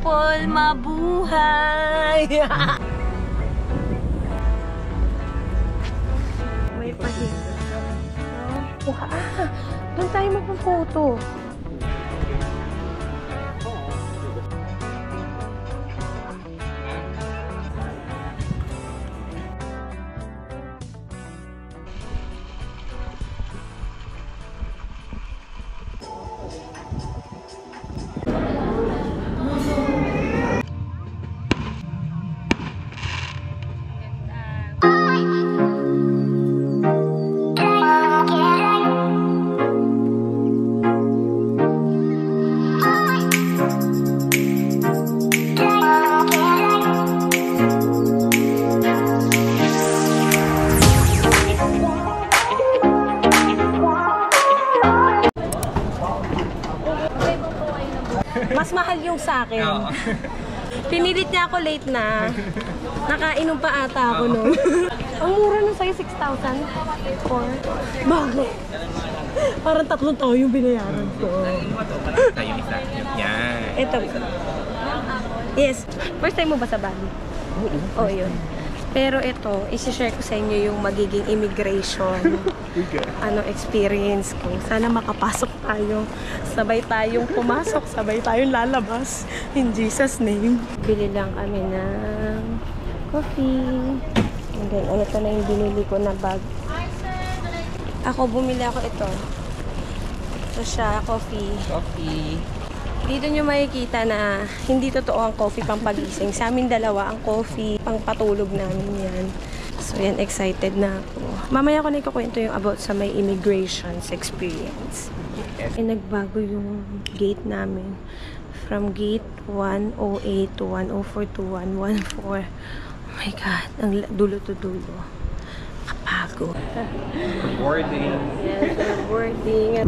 people, mabuhay! May pahinga. Doon tayo magpa-photo. Mas mahal yung sa akin. Pinilit niya ako late na. Nakainom pa ata ako noon. Ang mura nun sa'yo, 6,000? Bakit? Parang 3 taon yung binayaran ko. Tayo isa. Yan. Ito. Yes. First time mo ba sa Bali? Oo. Yun. Pero ito, isi-share ko sa inyo yung magiging immigration experience ko. Sana makapasok tayo. Sabay tayong pumasok, sabay tayong lalabas. In Jesus' name. Bili lang kami ng coffee. And then, ito na yung binili ko na bag. Bumili ako ito. Ito siya, coffee. Dito nyo makikita na hindi totoo ang coffee pang pagising. Sa amin dalawa, ang coffee pang patulog namin yan. So yan, excited na ako. Mamaya ko na ikukwento yung about sa may immigrations experience. Nagbago yung gate namin. From gate 108 to 104 to 114. Oh my God, ang dulo to dulo. Kapagod. Boarding. Yes, we're boarding.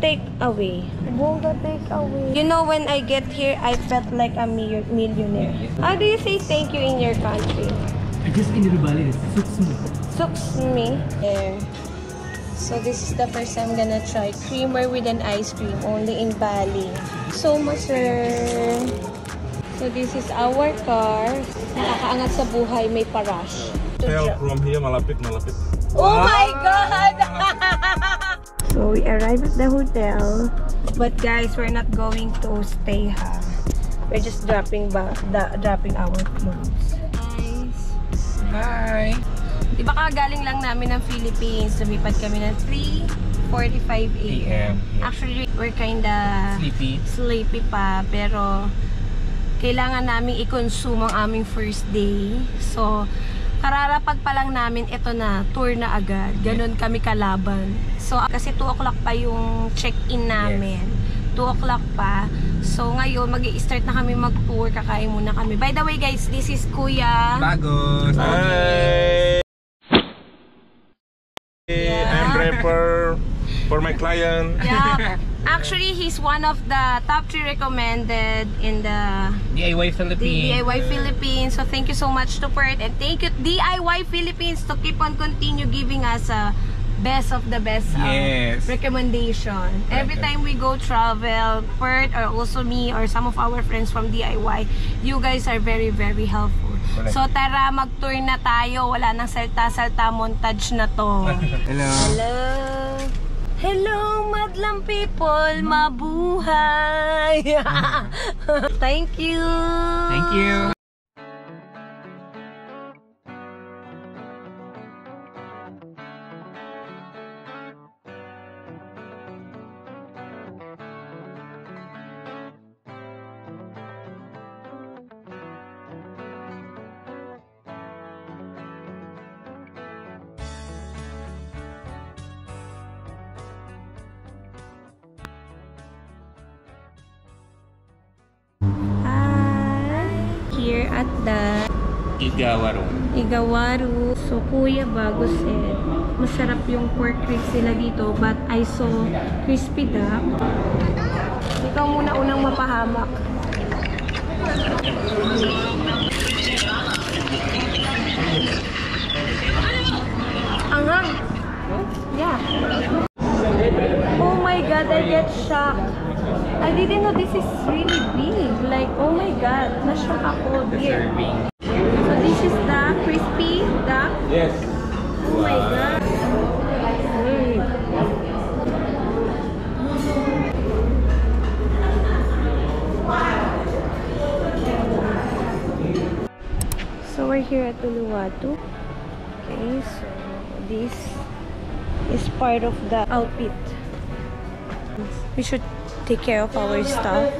Take away. Bongga take away. You know, when I get here, I felt like a millionaire. How do you say thank you in your country? I guess in Bali, suks me. Suks me. There. So this is the first time I'm gonna try creamer with an ice cream only in Bali. So much, sir. So this is our car. Nakakaangat sa buhay, may parash. Fell from here, malapit. Oh my God! So we arrived at the hotel, but guys, we're not going to stay, ha? We're just dropping our clothes. Guys, Hi. diba kagaling lang namin ng Philippines, lumipat kami ng 3:45 AM. Actually, we're kinda sleepy pa, pero kailangan namin i-consume ang aming first day. So kararapag pa lang namin, ito na, tour na agad. Ganon kami kalaban. So, kasi 2 o'clock pa yung check-in namin. 2 o'clock pa. So, ngayon, mag-i-start na kami mag-tour. Kakain muna kami. By the way, guys, this is Kuya. Bagos. Hi! Yeah. I'm rapper for my client. Yeah. Actually, he's one of the top 3 recommended in the DIY Philippines. DIY Philippines. So, thank you so much to Perth. And thank you DIY Philippines to keep on continue giving us a best of the best recommendation. Every time we go travel, Perth or also me or some of our friends from DIY, you guys are very, very helpful. So, tara, mag-tour na tayo. Wala nang salta-salta montage na to. Hello. Hello. Hello, madlang people, mabuhay! Thank you! Thank you! Here at the Igawaru. Igawaru So, Kuya Bago said, masarap yung pork ribs nila dito, but I saw crispy duck. Ikaw muna unang mapahamak. Anghang! Yeah. Oh my God, I get shocked. I didn't know this is really big. Like, oh my God, na-shock ako, dear. So this is the crispy duck. Yes. Oh my God. So we're here at Uluwatu. Okay, so this is part of the outfit. We should take care of our stuff,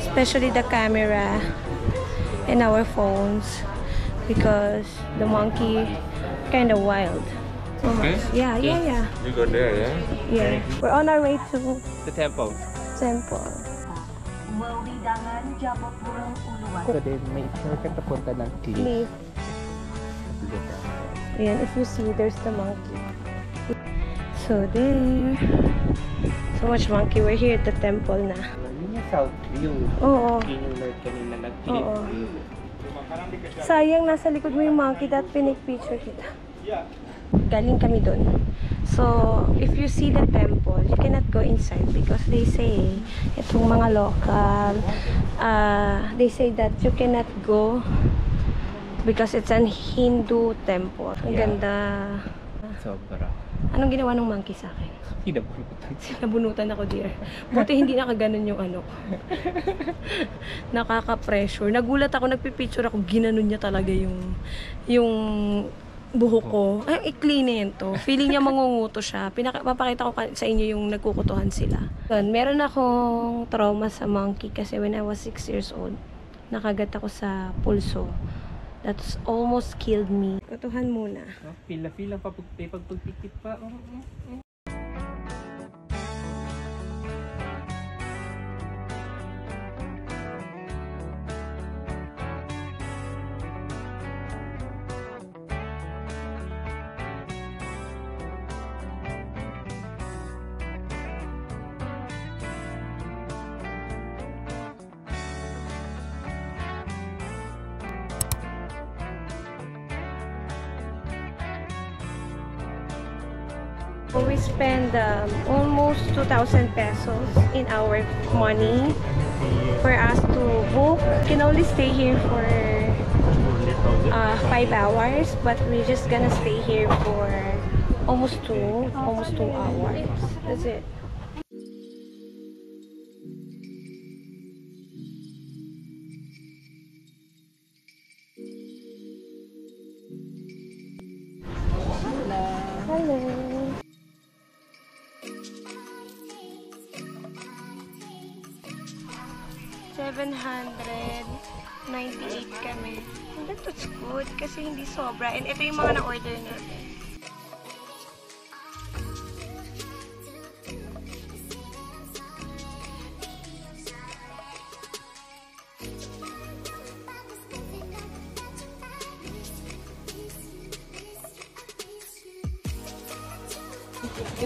especially the camera and our phones, because the monkey kind of wild. So much. Yeah. You go there, yeah? Yeah. We're on our way to The temple. temple. So then, may shortcut na punta ng cliff. Cliff. Ayan, if you see, there's the monkey. So there. So much monkey. We're here at the temple na. Yun yung south view. Oo. Yun yung north kanina nag-cliff Oo. view. Sayang, nasa likod mo yung monkey. That pinig-picture kita. Galing kami dun. So, if you see the temple, you cannot go inside because they say, itong mga local, they say that you cannot go because it's an Hindu temple. Ang Yeah. ganda. Sobra. Anong ginawa ng monkey sa akin? Pinabunutan. Nabunutan ako, dear. Buti hindi nakaganon yung ano. Nakaka-pressure. Nagulat ako, nagpipicture ako, ginanon niya talaga yung buhok ko. Ay, i-clean to. Feeling niya mangunguto siya. Papakita ko sa inyo yung nagkukutuhan sila. Meron akong trauma sa monkey kasi when I was 6 years old, nakagat ako sa pulso. That's almost killed me. Kutuhan muna. Pila-pila pa pagpagpikit pa. We spend almost 2,000 pesos in our money for us to book. We can only stay here for 5 hours, but we're just gonna stay here for almost 2 hours. That's it. Hello. 798 kami. That's good kasi hindi sobra. And ito yung mga na-order natin.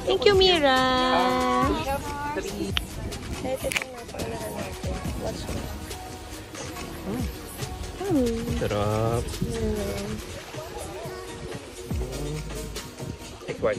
Thank you, Mira! Ito yung napakalahan natin. Watch mo. Sarap. Take one.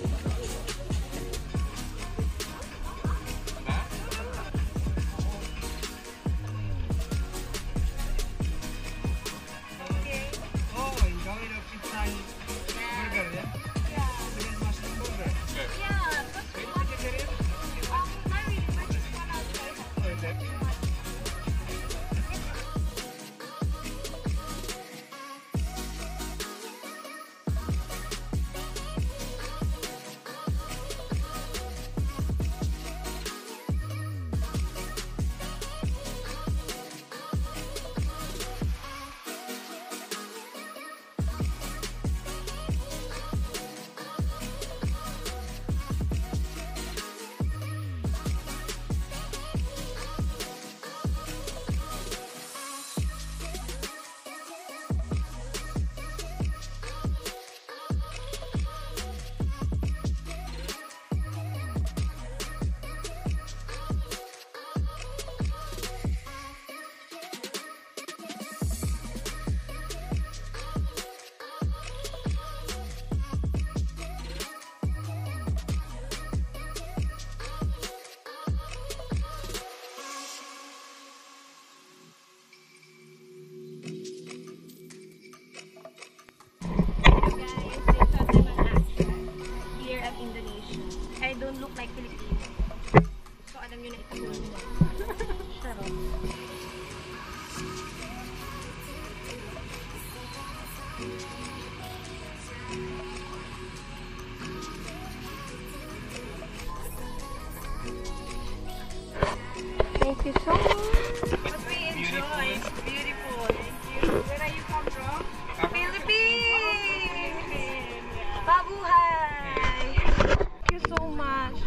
Charot. Thank you so much. But we enjoy. It's beautiful. Thank you. Where are you from? Philippines! Babuhay! Thank you so much.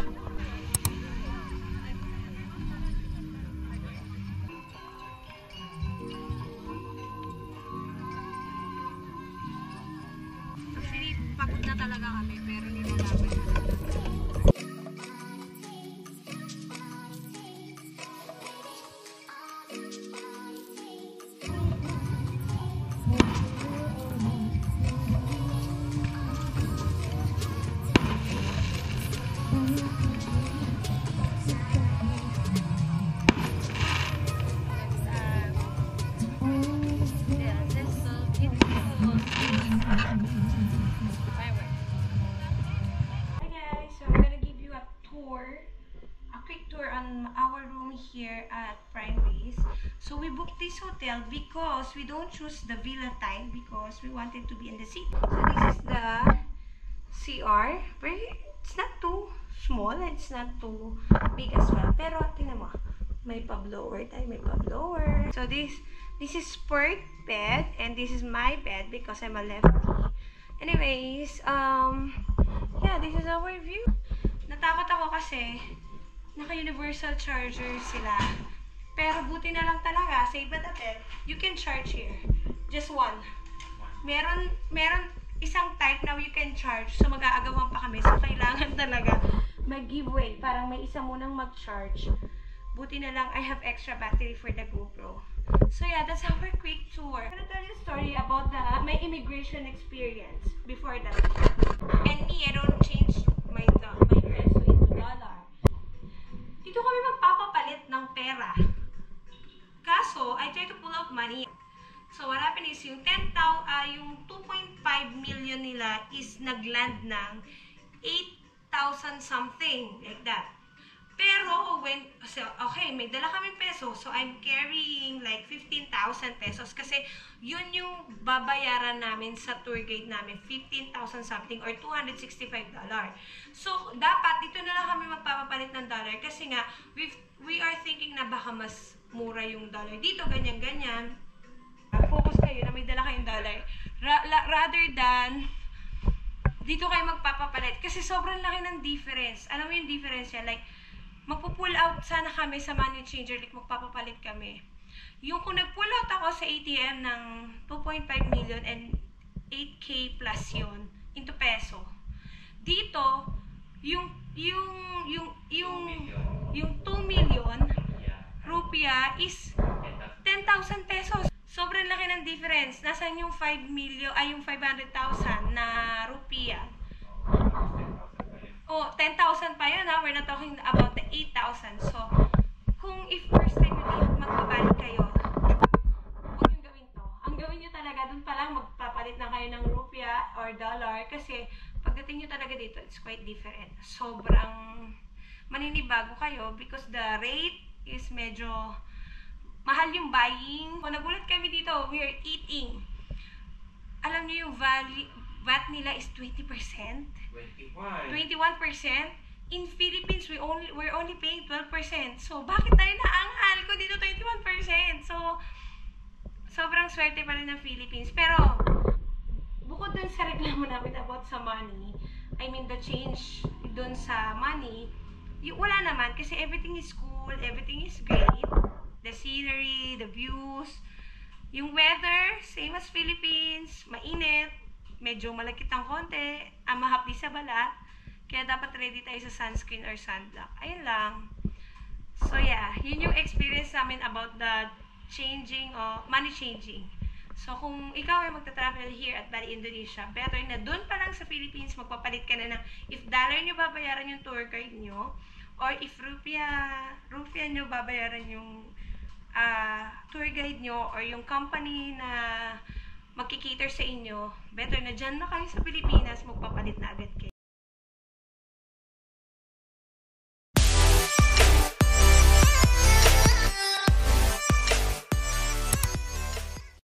Actually, pagod na talaga kami pero hindi mo namin. Our room here at Prime Base. So we booked this hotel because we don't choose the villa type because we wanted to be in the city. So this is the CR. It's not too small and it's not too big as well. Pero tingnan mo, may pa-blower tayo, may pa-blower. So this is sport bed and this is my bed because I'm a lefty. Anyways, yeah, this is our view. Natakot ako kasi naka-universal charger sila. Pero buti na lang talaga, sa iba na bed, you can charge here. Just one. Meron isang type na you can charge. So mag-aagawan pa kami. So kailangan talaga mag-giveaway. Parang may isa munang mag-charge. Buti na lang, I have extra battery for the GoPro. So yeah, that's our quick tour. I'm gonna tell you a story about my immigration experience before that. And me, I don't change my peso into dollar. Dito kami magpapapalit ng pera. Kaso, I try to pull out money. So, what happened is, yung 2.5 million nila is nagland ng 8,000 something, like that. Pero, okay, may dala kaming peso, so I'm carrying like 15,000 pesos kasi yun yung babayaran namin sa tour guide namin, 15,000 something or $265. So, dapat dito na lang kami magpapapalit ng dollar kasi nga, we are thinking na baka mas mura yung dollar. Dito, ganyan-ganyan. Focus kayo na may dala kayong dollar. Rather than dito kayo magpapapalit kasi sobrang laki ng difference. Alam mo yung difference yan? Like, magpo-pull out sana kami sa money changer, like magpapapalit kami. Yung kung nag-pull out ako sa ATM ng 2.5 million and 8K plus yun into peso. Dito, yung 2 million rupiah is 10,000 pesos. Sobrang laki ng difference. Nasaan yung 5 million, ay yung 500,000 na rupiah? Oh, 10,000 pa yun ha. We're not talking about the 8,000. So, kung if first time nyo magbabalik kayo, huwag yung gawin to. Ang gawin nyo talaga, dun pa lang magpapalit na kayo ng rupiah or dollar kasi pagdating nyo talaga dito, it's quite different. Sobrang maninibago kayo because the rate is medyo mahal yung buying. Kung nagulat kami dito, we are eating. Alam nyo yung VAT nila is 20%. 21%. In Philippines, we're only paying 12%. So, bakit tayo naanghal ko dito 21%? So, sobrang swerte pa rin ng Philippines. Pero, bukod dun sa reklamo namin about sa money, I mean the change dun sa money, wala naman kasi everything is cool, everything is great. The scenery, the views, yung weather, same as Philippines, mainit, medyo malakit ang konti, mahapdi sa balat, kaya dapat ready tayo sa sunscreen or sunblock. Ayun lang. So yeah, yun yung experience namin about the changing o money changing. So kung ikaw ay magta-travel here at Bali, Indonesia, better na dun pa lang sa Philippines, magpapalit ka na ng if dollar nyo babayaran yung tour guide nyo, or if rupiah nyo babayaran yung tour guide nyo, or yung company na magkikater sa inyo, better na dyan na kayo sa Pilipinas, magpapalit na agad kayo.